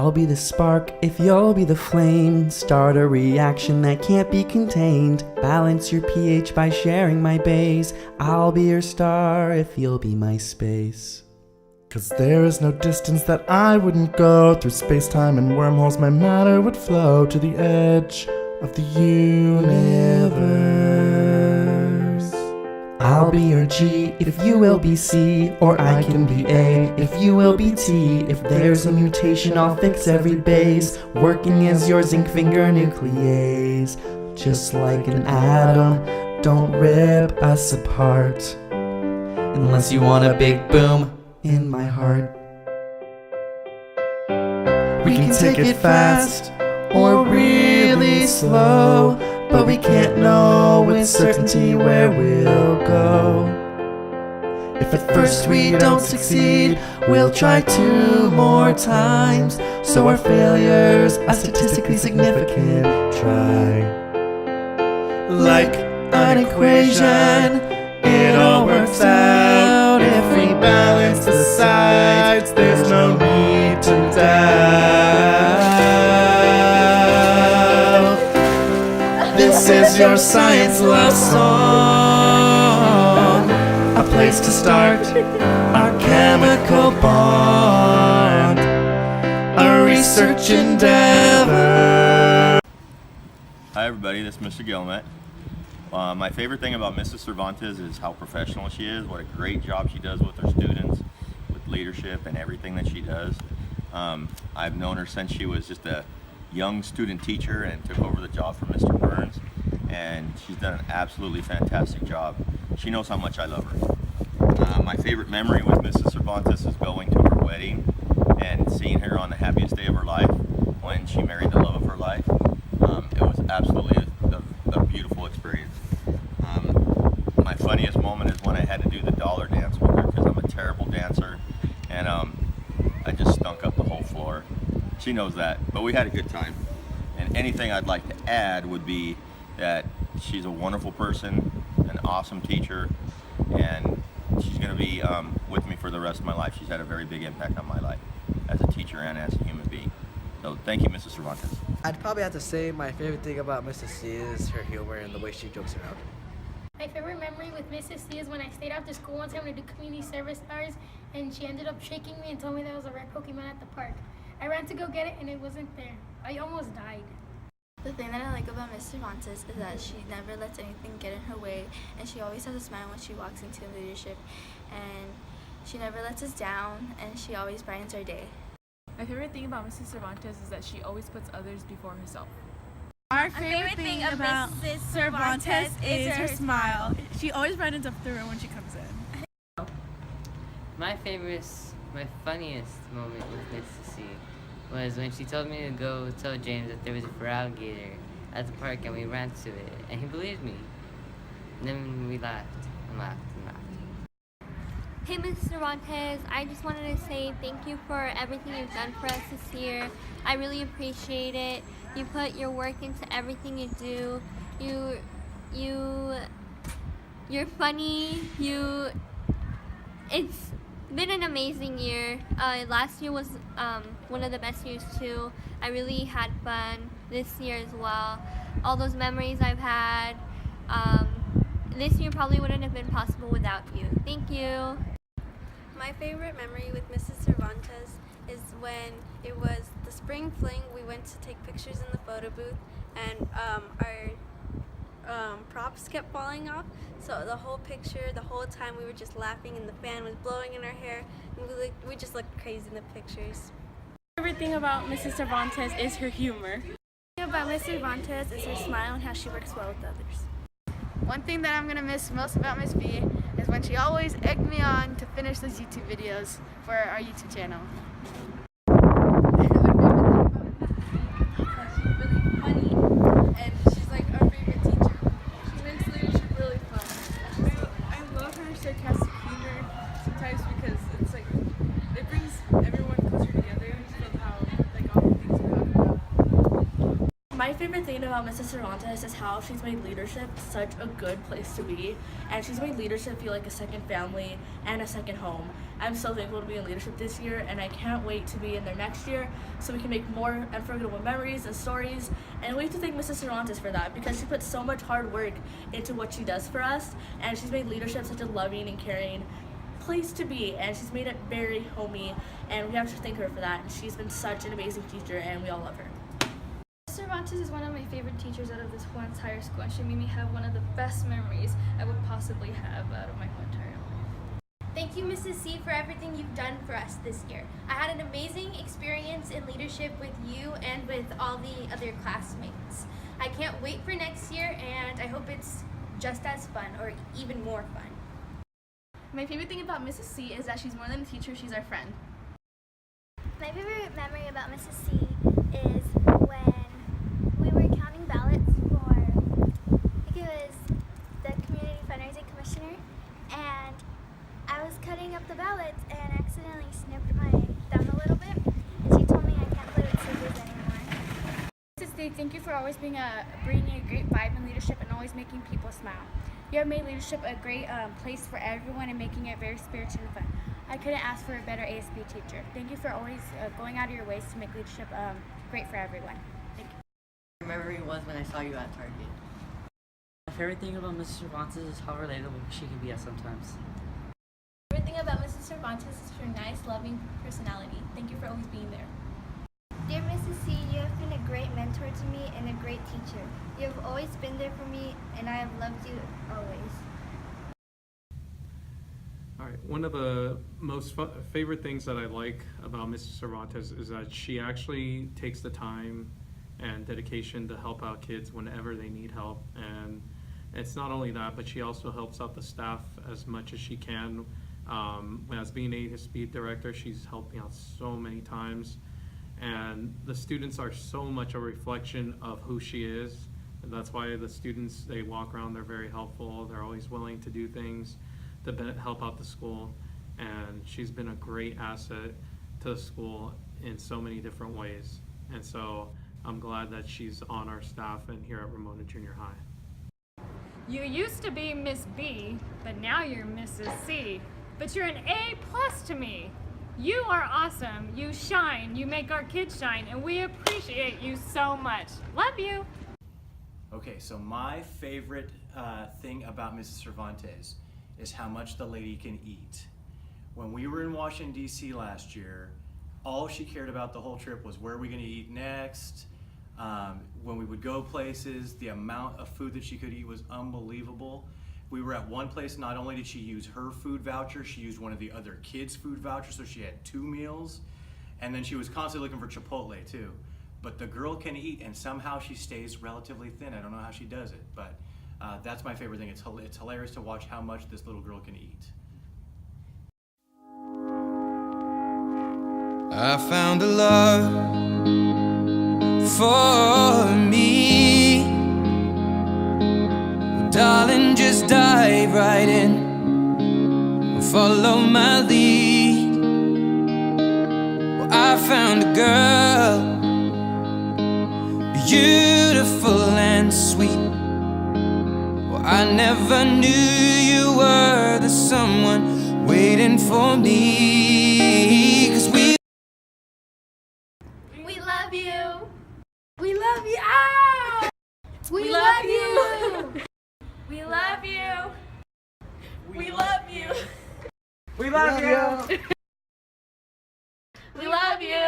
I'll be the spark if you'll be the flame. Start a reaction that can't be contained. Balance your pH by sharing my base. I'll be your star if you'll be my space. 'Cause there is no distance that I wouldn't go. Through space-time and wormholes my matter would flow to the edge of the universe. I'll be your G if you will be C, or I can be A if you will be T. If there's a mutation, I'll fix every base, working as your zinc finger nuclease. Just like an atom, don't rip us apart, unless you want a big boom in my heart. We can take it fast or really slow, but we can't know with certainty where we'll go. If at first we don't succeed, we'll try 2 more times, so our failures are statistically significant. Try. Like an equation, it all works out. If we balance the sides, there's no need to doubt. This is your science love song, a place to start our chemical bond, a research endeavor. Hi everybody, this is Mr. Gilmet. My favorite thing about Mrs. Cervantes is how professional she is, what a great job she does with her students, with leadership and everything that she does. I've known her since she was just a young student teacher and took over the job from Mr. Burns, and she's done an absolutely fantastic job. She knows how much I love her. My favorite memory with Mrs. Cervantes is going to her wedding and seeing her on the happiest day of her life when she married the love of her life. It was absolutely a beautiful experience. My funniest moment is when I had to do the dollar dance with her, because I'm a terrible dancer, and I just stunk up the whole floor. She knows that, but we had a good time. And anything I'd like to add would be that she's a wonderful person, an awesome teacher, and she's going to be with me for the rest of my life. She's had a very big impact on my life as a teacher and as a human being. So thank you, Mrs. Cervantes. I'd probably have to say my favorite thing about Mrs. C is her humor and the way she jokes around. My favorite memory with Mrs. C is when I stayed after school one time to do community service hours, and she ended up shaking me and told me there was a rare Pokemon at the park. I ran to go get it and it wasn't there. I almost died. The thing that I like about Miss Cervantes is that she never lets anything get in her way, and she always has a smile when she walks into leadership, and she never lets us down, and she always brightens our day. My favorite thing about Mrs. Cervantes is that she always puts others before herself. Our favorite thing about Mrs. Cervantes is her smile. She always brightens up the room when she comes in. My funniest moment with Mrs. C was when she told me to go tell James that there was a fur alligator at the park, and we ran to it, and he believed me. And then we laughed and laughed and laughed. Hey, Ms. Cervantes, I just wanted to say thank you for everything you've done for us this year. I really appreciate it. You put your work into everything you do. You're funny. It's been an amazing year. Last year was one of the best years too. I really had fun this year as well. All those memories I've had. This year probably wouldn't have been possible without you. Thank you. My favorite memory with Mrs. Cervantes is when it was the spring fling. We went to take pictures in the photo booth, and our props kept falling off. So the whole picture, the whole time, we were just laughing, and the fan was blowing in our hair, and we just looked crazy in the pictures. Everything about Mrs. Cervantes is her humor. The thing about Miss Cervantes is her smile and how she works well with others. One thing that I'm going to miss most about Miss B is when she always egged me on to finish those YouTube videos for our YouTube channel. She's really funny, and she's like our favorite teacher. She makes leadership really fun. I love her sarcastic humor sometimes, because it's like it brings everyone closer together from how like all the things we talk about. My My favorite thing about Mrs. Cervantes is how she's made leadership such a good place to be, and she's made leadership feel like a second family and a second home. I'm so thankful to be in leadership this year, and I can't wait to be in there next year so we can make more unforgettable memories and stories. And we have to thank Mrs. Cervantes for that, because she puts so much hard work into what she does for us, and she's made leadership such a loving and caring place to be, and she's made it very homey, and we have to thank her for that. And she's been such an amazing teacher, and we all love her. Cervantes is one of my favorite teachers out of this whole entire school, and she made me have one of the best memories I would possibly have out of my whole entire life. Thank you, Mrs. C, for everything you've done for us this year. I had an amazing experience in leadership with you and with all the other classmates. I can't wait for next year, and I hope it's just as fun or even more fun. My favorite thing about Mrs. C is that she's more than a teacher, she's our friend. My favorite memory about Mrs. C is when we were counting ballots for, I think it was the Community Fundraising Commissioner, and I was cutting up the ballots and accidentally snipped my thumb a little bit, and she told me I can't play with scissors anymore. Mrs. D, thank you for always bringing a great vibe in leadership and always making people smile. You have made leadership a great place for everyone and making it very spiritual and fun. I couldn't ask for a better ASB teacher. Thank you for always going out of your ways to make leadership great for everyone. Thank you. My memory was when I saw you at Target. My favorite thing about Mrs. Cervantes is how relatable she can be at sometimes. My favorite thing about Mrs. Cervantes is her nice, loving personality. Thank you for always being there. Dear Mrs. C, you have been a great mentor to me and a great teacher. You have always been there for me, and I have loved you always. All right, one of the most favorite things that I like about Mrs. Cervantes is that she actually takes the time and dedication to help out kids whenever they need help. And it's not only that, but she also helps out the staff as much as she can. As being ASB director, she's helped me out so many times. And the students are so much a reflection of who she is. And that's why the students, they walk around, they're very helpful. They're always willing to do things to help out the school. And she's been a great asset to the school in so many different ways. And so I'm glad that she's on our staff and here at Ramona Junior High. You used to be Miss B, but now you're Mrs. C. But you're an A+ to me. You are awesome. You shine. You make our kids shine, and we appreciate you so much. Love you. Okay, so my favorite thing about Mrs. Cervantes is how much the lady can eat. When we were in Washington, D.C. last year, all she cared about the whole trip was where are we going to eat next. When we would go places, the amount of food that she could eat was unbelievable. We were at one place, not only did she use her food voucher, she used one of the other kids' food vouchers, so she had 2 meals. And then she was constantly looking for Chipotle too. But the girl can eat, and somehow she stays relatively thin. I don't know how she does it, but that's my favorite thing. It's hilarious to watch how much this little girl can eat. I found a love for me. Well, darling, just dive right in and follow my lead. Well, I found a girl, beautiful and sweet. Well, I never knew you were the someone waiting for me. 'Cause we love you. We love you. Ah! We love you. We love you. We love you. We love you. We love you.